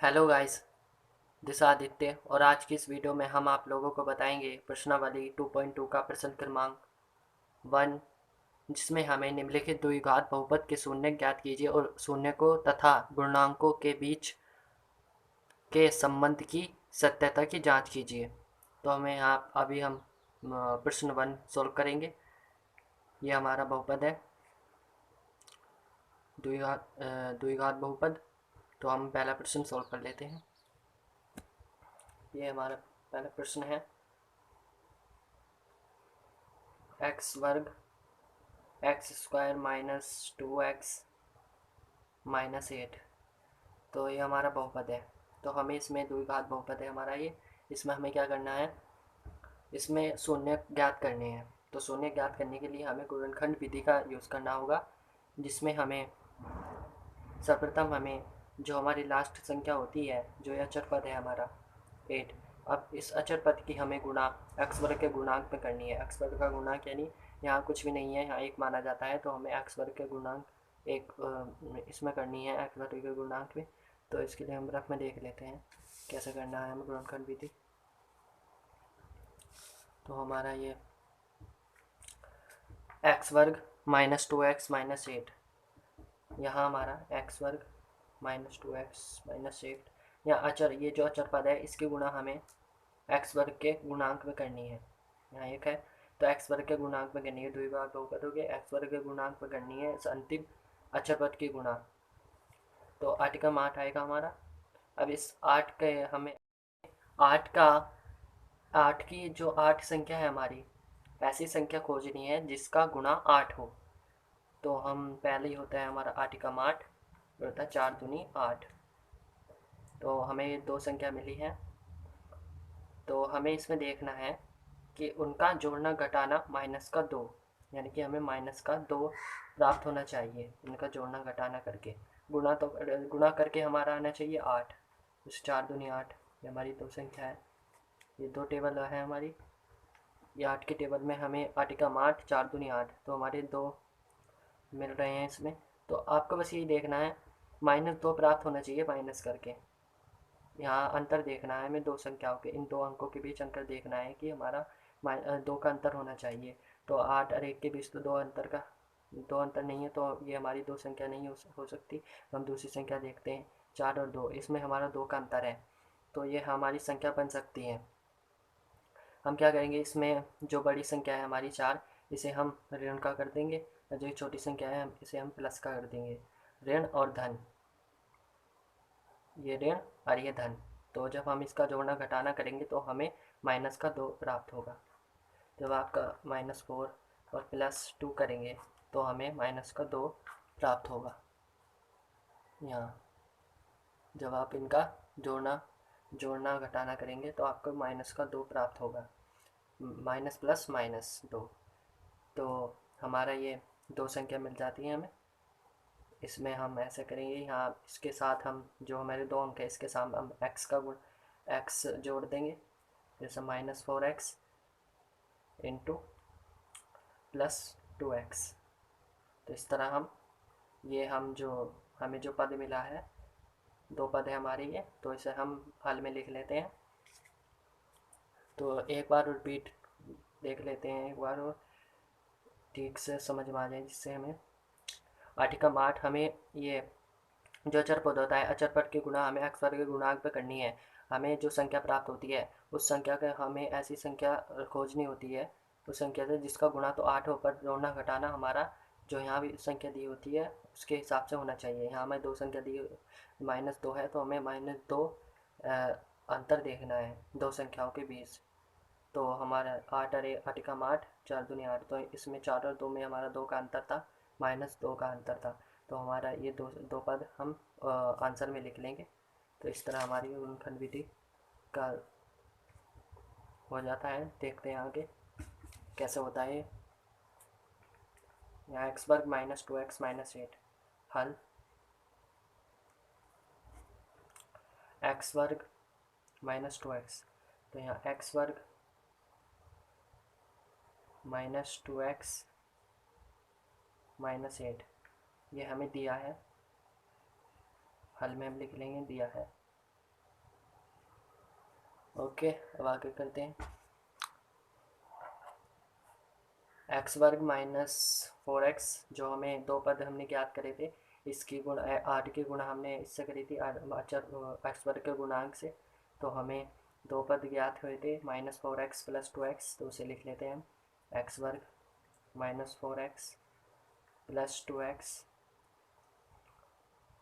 Hello guys, this Aditya और आज की इस वीडियो में हम आप लोगों को बताएंगे प्रश्नावली 2.2 का प्रश्न क्रमांक 1, जिसमें हमें निम्नलिखित द्विघात बहुपद के शून्य ज्ञात कीजिए और शून्य को तथा गुणांकों के बीच के संबंध की सत्यता की जांच कीजिए। तो हमें आप अभी हम प्रश्न 1 सॉल्व करेंगे। ये हमारा बहुपद है, द्विघात बहुपद। तो हम पहला प्रश्न सॉल्व कर लेते हैं। ये हमारा पहला प्रश्न है, एक्स वर्ग x square minus 2x minus 8। तो ये हमारा बहुपद है। तो हमें इसमें द्विघात बहुपद है हमारा ये। इसमें हमें क्या करना है, इसमें शून्य ज्ञात करने हैं। तो शून्य ज्ञात करने के लिए हमें गुणनखंड विधि का यूज़ करना होगा, जिसमें हमें सर्वप्रथम हमें जो हमारी लास्ट संख्या होती है, जो ये अचर पद है हमारा 8, अब इस अचर पद की हमें गुणा एक्स वर्ग के गुणांक में करनी है। एक्स वर्ग का गुणांक यानी यहाँ कुछ भी नहीं है, यहाँ एक माना जाता है, तो हमें एक्स वर्ग के गुणांक एक इसमें करनी है, एक्स वर्ग के गुणांक में। तो इसके लिए हम रफ में देख लेते हैं कैसे करना है हमें गुणनखंड विधि। तो हमारा ये एक्स वर्ग माइनस 2x माइनस 8, यहाँ हमारा एक्स वर्ग माइनस 2x माइनस 8, या अचर, ये जो अचर पद है इसकी गुणा हमें एक्स वर्ग के गुणांक में करनी है। यहाँ एक है, तो एक्स वर्ग के गुणांक में करनी है, द्विघात बहुपद हो गया, एक्स वर्ग के गुणांक में करनी है इस अंतिम अचर पद की गुणा। तो 8 का 8 आएगा हमारा। अब इस 8 के हमें 8 का 8 की जो 8 संख्या है हमारी, ऐसी संख्या खोजनी है जिसका गुणा 8 हो। तो हम पहले ही होता है हमारा 8 का 8 होता है 4 दूनी 8। तो हमें दो संख्या मिली है, तो हमें इसमें देखना है कि उनका जोड़ना घटाना माइनस का 2, यानी कि हमें माइनस का 2 प्राप्त होना चाहिए इनका जोड़ना घटाना करके। गुणा करके हमारा आना चाहिए 8, इस 4 दूनी 8, ये हमारी दो संख्या है। ये दो टेबल है हमारी, ये 8 के टेबल में हमें 8 का 8 4 दूनी 8, तो हमारे दो मिल रहे हैं इसमें। तो आपको बस यही देखना है, -2 प्राप्त होना चाहिए माइनस करके। यहाँ अंतर देखना है हमें दो संख्याओं के, इन दो अंकों के बीच अंतर देखना है कि हमारा 2 का अंतर होना चाहिए। तो 8 और 1 के बीच तो दो अंतर नहीं है, तो ये हमारी दो संख्या नहीं हो सकती। तो हम दूसरी संख्या देखते हैं, 4 और 2, इसमें हमारा 2 का अंतर है, तो ये हमारी संख्या बन सकती है। हम क्या करेंगे, इसमें जो बड़ी संख्या है हमारी 4, इसे हम ऋण का कर देंगे, और जो छोटी संख्या है इसे हम प्लस का कर देंगे। ऋण और धन, ये ऋण और ये धन। तो जब हम इसका जोड़ना घटाना करेंगे तो हमें माइनस का 2 प्राप्त होगा। जब आपका -4 और +2 करेंगे तो हमें माइनस का 2 प्राप्त होगा। यहाँ जब आप इनका जोड़ना जोड़ना घटाना करेंगे तो आपको माइनस का 2 प्राप्त होगा, माइनस प्लस माइनस 2। तो हमारा ये दो संख्या मिल जाती है हमें। इसमें हम ऐसे करेंगे, यहाँ इसके साथ हम जो हमारे दो अंक है इसके साथ हम एक्स जोड़ देंगे, जैसे -4x इंटू +2x। तो इस तरह हम जो हमें जो पद मिला है, दो पद है हमारे ये, तो इसे हम हल में लिख लेते हैं। तो एक बार रिपीट देख लेते हैं, एक बार और ठीक से समझ में आ जाए, जिससे हमें 8 का 8 हमें ये जो अचर पद होता है, अचर पद की गुणा हमें एक्स वर्ग के गुणांक पे करनी है। हमें जो संख्या प्राप्त होती है उस संख्या का हमें ऐसी संख्या खोजनी होती है उस संख्या से जिसका गुणा तो 8 हो, पर जोड़ना घटाना हमारा जो यहाँ भी संख्या दी होती है उसके हिसाब से होना चाहिए। यहाँ हमें दो संख्या दी, -2 है, तो हमें -2 अंतर देखना है दो संख्याओं के बीच। तो हमारा 8 का 8 4 दूनी 8, तो इसमें 4 और 2 में हमारा 2 का अंतर था, -2 का अंतर था। तो हमारा ये दो पद हम आंसर में लिख लेंगे। तो इस तरह हमारी गुणनखंड विधि का हो जाता है। देखते हैं आगे कैसे होता है। यहाँ एक्स वर्ग -2x माइनस 8, हल एक्स वर्ग -2x, तो यहाँ एक्स वर्ग -2x माइनस 8 ये हमें दिया है, हल में हम लिख लेंगे दिया है। ओके, अब आगे करते हैं। एक्स वर्ग माइनस 4x, जो हमें दो पद हमने ज्ञात करे थे, इसकी गुण 8 की गुणा हमने इससे करी थी अचर एक्स वर्ग के गुणांक से। तो हमें दो पद ज्ञात हुए थे, -4x + 2x, तो उसे लिख लेते हैं हम। एक्स वर्ग -4x + 2x।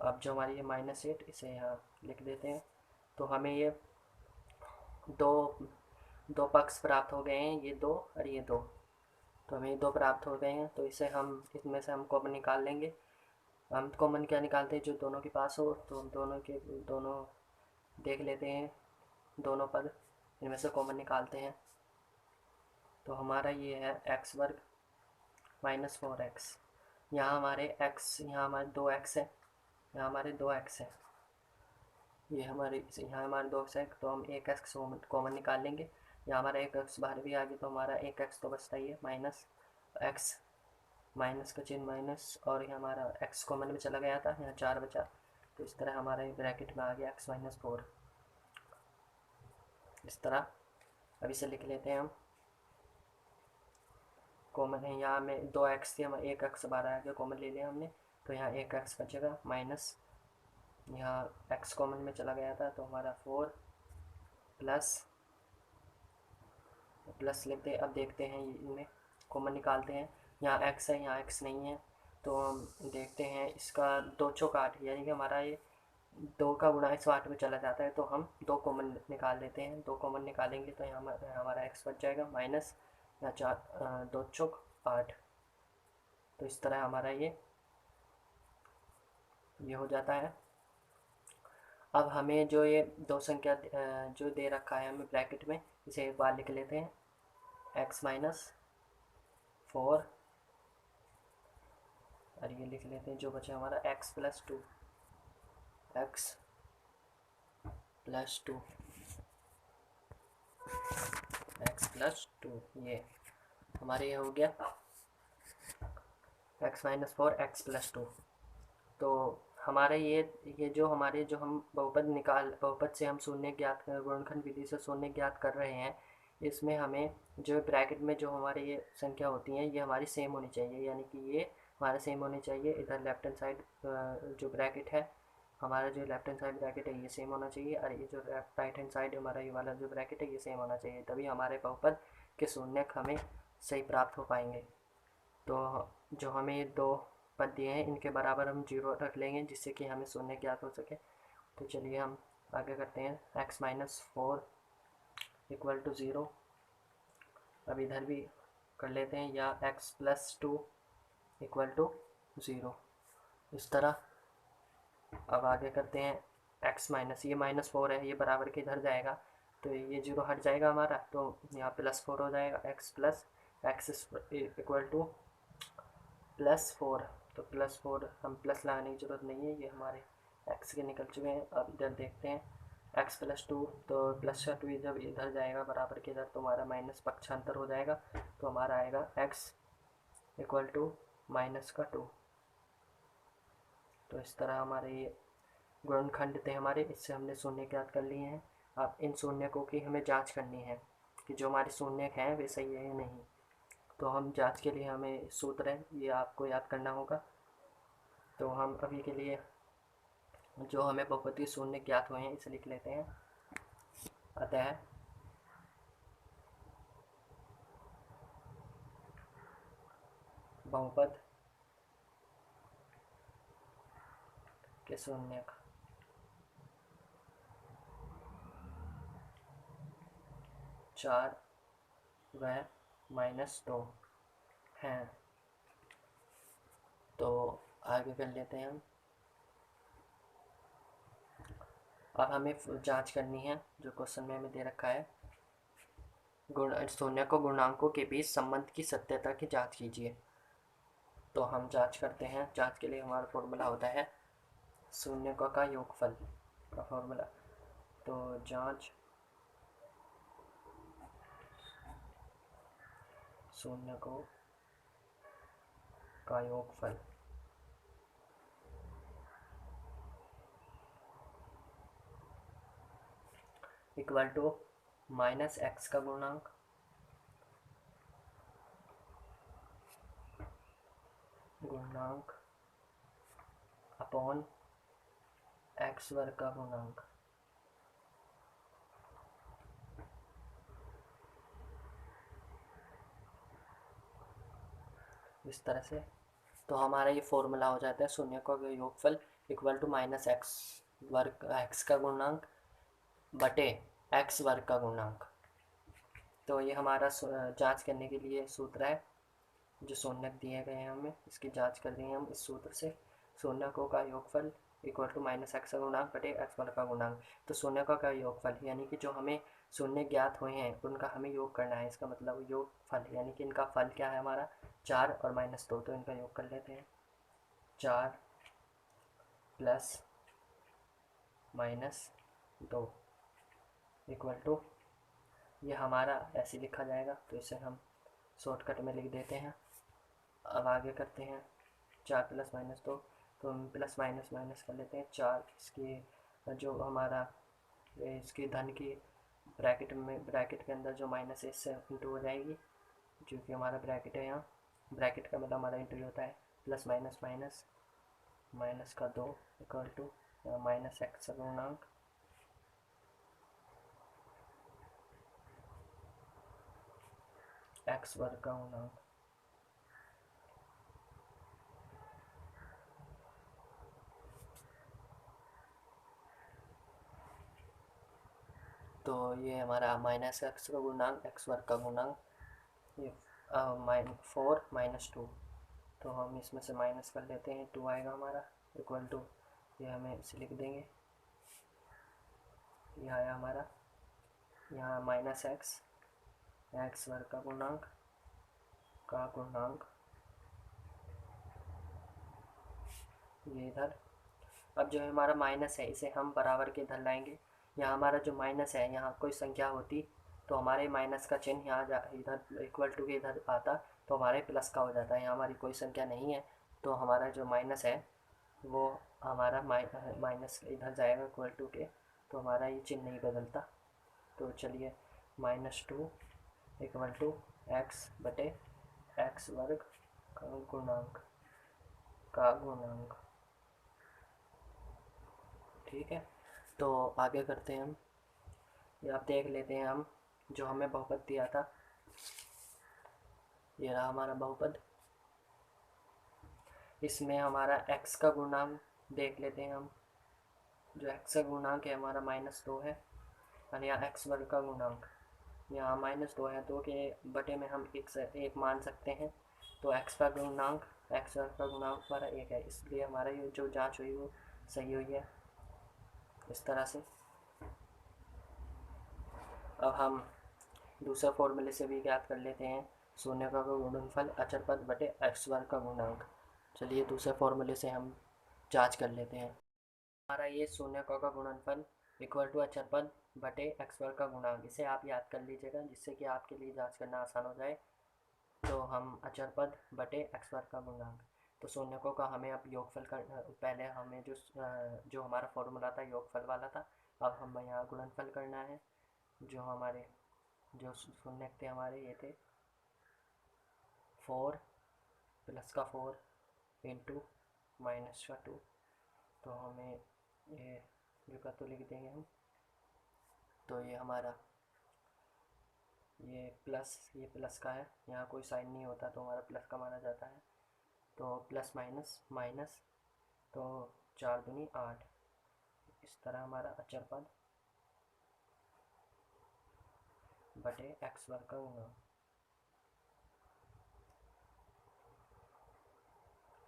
अब जो हमारी ये -8, इसे यहाँ लिख देते हैं। तो हमें ये दो दो पक्ष प्राप्त हो गए हैं, ये दो और ये दो। तो हमें ये दो प्राप्त हो गए हैं, तो इसे हम इसमें से हम कॉमन निकाल लेंगे। हम कॉमन क्या निकालते हैं, जो दोनों के पास हो, तो दोनों देख लेते हैं, दोनों पद इनमें से कॉमन निकालते हैं। तो हमारा ये है एक्स वर्ग -4x। यहाँ हमारे x, यहाँ हमारे 2x है, यहाँ हमारे 2x है, यहाँ हमारे 2x है, तो हम एक x कॉमन निकाल लेंगे। यहाँ हमारा एक x बाहर भी आ गया, तो हमारा एक x तो बचता ही है, -x, माइनस का चिन्ह माइनस, और यहाँ हमारा x कॉमन में चला गया था, यहाँ 4 बचा। तो इस तरह हमारा ये ब्रैकेट में आ गया x - 4, इस तरह। अब इसे लिख लेते हैं हम, कॉमन है, यहाँ में 2x थी, हम एक x बाहर आ गया, कॉमन ले लिया हमने, तो यहाँ एक x बचेगा, माइनस यहाँ x कॉमन में चला गया था, तो हमारा 4 प्लस लेते हैं। अब देखते हैं इनमें कॉमन निकालते हैं, यहाँ x है, यहाँ x नहीं है, तो हम देखते हैं इसका 2 चौक 8, यानी कि हमारा ये 2 का गुणा इस 8 में चला जाता है, तो हम 2 कॉमन निकाल लेते हैं। 2 कॉमन निकालेंगे तो यहाँ हमारा x बच जाएगा, माइनस यहाँ 2 चौक 8। तो इस तरह हमारा ये हो जाता है। अब हमें जो ये दो संख्या जो दे रखा है हमें ब्रैकेट में, इसे एक बार लिख लेते हैं, x - 4, और ये लिख लेते हैं जो बचा हमारा x + 2, x + 2, x + 2, ये हमारे ये हो गया x - 4 x + 2। तो हमारे ये जो हमारे जो हम बहुपद से हम शून्य ज्ञात गुणनखंड विधि से शून्य ज्ञात कर रहे हैं, इसमें हमें जो ब्रैकेट में जो हमारे ये संख्या होती हैं, ये हमारी सेम होनी चाहिए, यानी कि ये हमारा सेम होनी चाहिए। इधर लेफ्ट हैंड साइड जो ब्रैकेट है, हमारा जो लेफ्ट हैंड साइड ब्रैकेट है ये सेम होना चाहिए, और ये जो राइट हैंड साइड हमारा ये वाला जो ब्रैकेट है ये सेम होना चाहिए, तभी हमारे बहुपद के शून्यक हमें सही प्राप्त हो पाएंगे। तो जो हमें ये दो पद दिए हैं, इनके बराबर हम 0 रख लेंगे, जिससे कि हमें शून्य ज्ञात हो सके। तो चलिए हम आगे करते हैं, x - 4 = 0। अब इधर भी कर लेते हैं, या x + 2 = 0, इस तरह। अब आगे करते हैं, ये -4 है, ये बराबर के इधर जाएगा, तो ये 0 हट जाएगा हमारा, तो यहाँ +4 हो जाएगा, x = +4। तो +4 हम प्लस लगाने की ज़रूरत नहीं है, ये हमारे x के निकल चुके हैं। अब इधर देखते हैं, x + 2, तो +2 जब इधर जाएगा बराबर के इधर, तो हमारा माइनस पक्षांतर हो जाएगा, तो हमारा आएगा x = -2। तो इस तरह हमारे ये गुणनखंड थे हमारे, इससे हमने शून्य ज्ञात कर लिए हैं। अब इन शून्यकों की हमें जांच करनी है कि जो हमारे शून्य हैं वे सही है या नहीं। तो हम जांच के लिए हमें सूत्र है, ये आपको याद करना होगा। तो हम अभी के लिए जो हमें बहुपद शून्य ज्ञात हुए हैं इसे लिख लेते हैं। अतः बहुपद के शून्यक 4 व -2 हैं। तो आगे कर लेते हैं हम। अब हमें जांच करनी है, जो क्वेश्चन में हमें दे रखा है, शून्य को गुणांकों के बीच संबंध की सत्यता की जांच कीजिए। तो हम जांच करते हैं। जांच के लिए हमारा फॉर्मूला होता है शून्यकों का योगफल का फॉर्मूला। तो जांच शून्यकों का योगफल = माइनस एक्स का गुणांक अपॉन एक्स वर्ग का गुणांक। इस तरह से तो हमारा ये फॉर्मूला हो जाता है शून्य का योगफल इक्वल टू माइनस एक्स वर्ग एक्स का गुणांक बटे एक्स वर्ग का गुणांक। तो ये हमारा जांच करने के लिए सूत्र है, जो शून्यक दिए गए हैं हमें इसकी जांच कर रहे हैं हम इस सूत्र से। शून्यकों का योगफल इक्वल टू माइनस एक्स का गुणांक बटे एक्स वर्ग का गुणांक। तो शून्यकों का योगफल यानी कि जो हमें शून्य ज्ञात हुए हैं उनका हमें योग करना है। इसका मतलब योगफल यानी कि इनका फल क्या है हमारा 4 और -2, तो इनका योग कर लेते हैं। 4 प्लस -2 इक्वल टू, ये हमारा ऐसे लिखा जाएगा तो इसे हम शॉर्टकट में लिख देते हैं। अब आगे करते हैं 4 प्लस -2, तो हम प्लस माइनस माइनस कर लेते हैं। 4 इसकी जो हमारा इसकी धन की ब्रैकेट के अंदर जो माइनस है इससे इंटू हो जाएगी, जो कि हमारा ब्रैकेट है यहाँ। ब्रैकेट का मतलब हमारा इंटू होता है प्लस माइनस माइनस माइनस का 2 इक्वल टू माइनस एक्स गुणांक एक्स वर्ग का गुणांक। तो ये हमारा माइनस एक्स का गुणांक एक्स वर्ग का गुणांक, ये 4 -2, तो हम इसमें से माइनस कर लेते हैं, 2 आएगा हमारा इक्वल टू, ये हमें इसे लिख देंगे। यह आया हमारा यहाँ माइनस एक्स वर्ग का गुणांक ये इधर। अब जो हमारा माइनस है इसे हम बराबर के इधर लाएंगे। यहाँ हमारा जो माइनस है, यहाँ कोई संख्या होती तो हमारे माइनस का चिन्ह यहाँ इधर इक्वल टू के इधर आता तो हमारे प्लस का हो जाता है। यहाँ हमारी कोई संख्या नहीं है तो हमारा जो माइनस है वो हमारा माइनस इधर जाएगा इक्वल टू के, तो हमारा ये चिन्ह नहीं बदलता। तो चलिए -2 इक्वल टू एक्स बटे एक्स वर्ग का गुणांक। ठीक है, तो आगे करते हैं हम। ये आप देख लेते हैं हम, जो हमें बहुपद दिया था ये रहा हमारा बहुपद। इसमें हमारा x का गुणांक देख लेते हैं हम। जो x का गुणांक है हमारा -2 है, और यहाँ x वर्ग का गुणांक यहाँ -2 है, 2 के बटे में हम एक मान सकते हैं। तो x का गुणांक x वर्ग का गुणांक हमारा 1 है, इसलिए हमारा ये जो जांच हुई वो सही हुई है इस तरह से। अब हम दूसरा फॉर्मूले से भी ज्ञात कर लेते हैं शून्य का गुणनफल अचर पद बटे एक्स वर्ग का गुणांक। चलिए दूसरे फॉर्मूले से हम जांच कर लेते हैं। हमारा ये शून्य का गुणनफल इक्वल टू अचर पद बटे एक्स वर्ग का गुणांक, इसे आप याद कर लीजिएगा जिससे कि आपके लिए जांच करना आसान हो जाए। तो हम अचर पद बटे एक्स वर्ग का गुणांक, तो शून्यकों का हमें अब योगफल कर, पहले हमें जो हमारा फॉर्मूला था योगफल वाला था, अब हम यहाँ गुणनफल करना है। जो हमारे जो शून्य थे हमारे ये थे 4 प्लस का 4 इंटू माइनस का 2, तो हमें ये जो का तो लिख देंगे हम। तो ये हमारा ये प्लस का है, यहाँ कोई साइन नहीं होता तो हमारा प्लस का माना जाता है। तो प्लस माइनस माइनस, तो 4 दूनी 8, इस तरह हमारा अचर पद बटे एक्स वर्ग का गुणांक।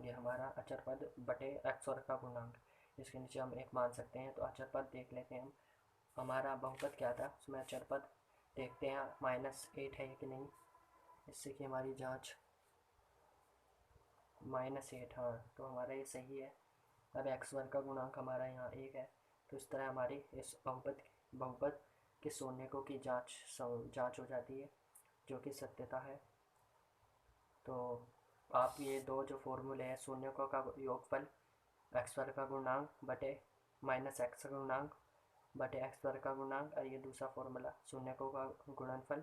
ये हमारा अचर पद बटे एक्स वर्ग का गुणांक, इसके नीचे हम एक मान सकते हैं। तो अचर पद देख लेते हैं हम, हमारा बहुपद क्या था उसमें अचर पद देखते हैं -8 है कि नहीं, इससे कि हमारी जांच -8, हाँ तो हमारा ये सही है। अब एक्स वर्ग का गुणांक हमारा यहाँ 1 है, तो इस तरह हमारी इस बहुपद के शून्यकों की जांच हो जाती है, जो कि सत्यता है। तो आप ये दो जो फॉर्मूले हैं शून्यकों का योगफल एक्स वर्ग का गुणांक बटे माइनस एक्स का गुणांक बटे एक्स वर्ग का गुणांक, और ये दूसरा फॉर्मूला शून्यकों का गुणनफल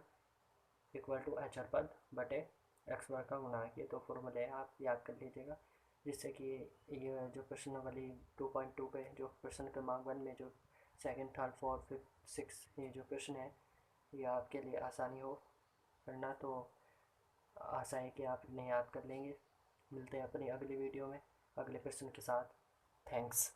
इक्वल टू अचर पद बटे एक्स वर्ग का गुणांक। ये दो फॉर्मूले आप याद कर लीजिएगा, जिससे कि ये जो प्रश्न वाली 2.2 पे जो प्रश्न क्रमांक 1 में जो second, third, fourth, fifth, six ये जो प्रश्न है ये आपके लिए आसानी हो करना। तो आशा है कि आप इन्हें याद कर लेंगे। मिलते हैं अपनी अगली वीडियो में अगले प्रश्न के साथ। थैंक्स।